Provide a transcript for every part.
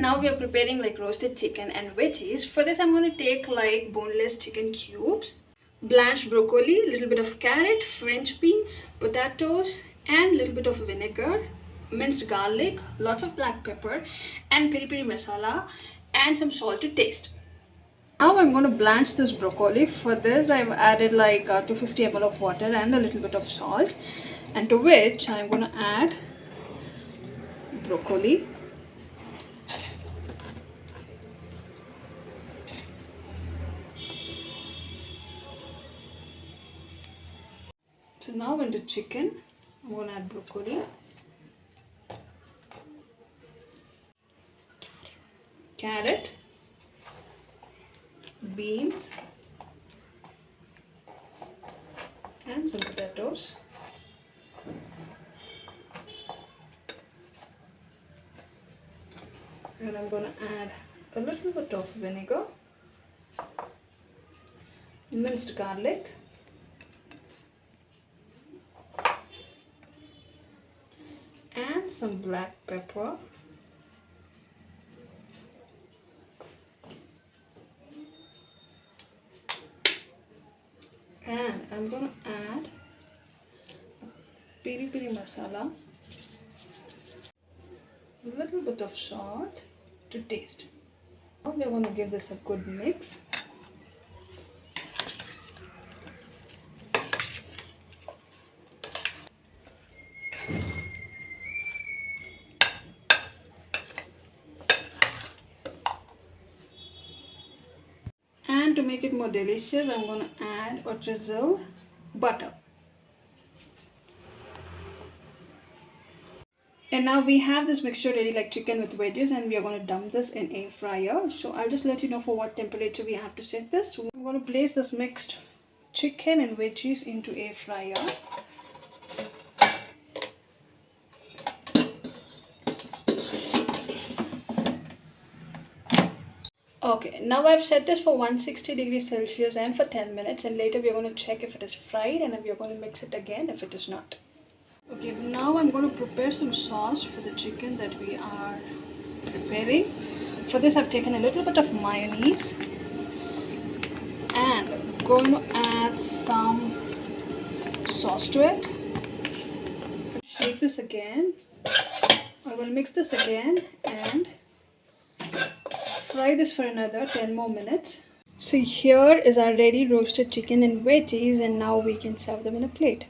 now we are preparing like roasted chicken and veggies. For this I'm going to take like boneless chicken cubes, blanched broccoli, little bit of carrot, french beans, potatoes, and little bit of vinegar, minced garlic, lots of black pepper, and peri peri masala, and some salt to taste. Now I'm going to blanch this broccoli. For this I've added like 250 ml of water and a little bit of salt, and to which I'm going to add broccoli, so now into chicken I'm going to add broccoli, carrot, beans, and some potatoes. And I'm going to add a little bit of vinegar, minced garlic, and some black pepper, and I'm going to add peri peri masala, a little bit of salt to taste. Now we're going to give this a good mix. And to make it more delicious, I'm going to add or drizzle butter. And now we have this mixture ready, like chicken with veggies, and we are going to dump this in air fryer. So I'll just let you know for what temperature we have to set this. I'm going to place this mixed chicken and veggies into air fryer. Okay, now I've set this for 160 degrees Celsius and for 10 minutes, and later we're going to check if it is fried, and then we're going to mix it again if it is not. Okay, now I'm going to prepare some sauce for the chicken that we are preparing. For this I've taken a little bit of mayonnaise and going to add some sauce to it. Shake this again. I will mix this again and fry this for another 10 more minutes. So here is our ready roasted chicken and veggies, and now we can serve them in a plate.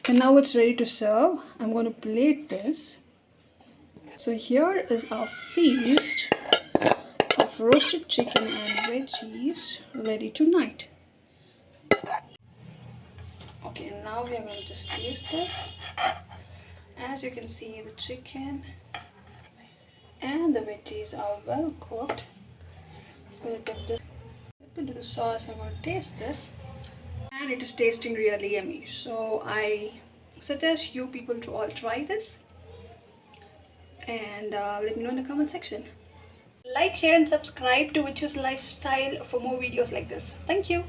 And now it's ready to serve. I'm going to plate this. So here is our feast of roasted chicken and veggies ready tonight. Okay, now we are going to just taste this. As you can see, the chicken and the veggies are well cooked. I'm going to dip into the sauce. I'm going to taste this. And it is tasting really yummy, so I suggest you people to all try this, and let me know in the comment section. Like, share and subscribe to Veggies Lifestyle for more videos like this. Thank you.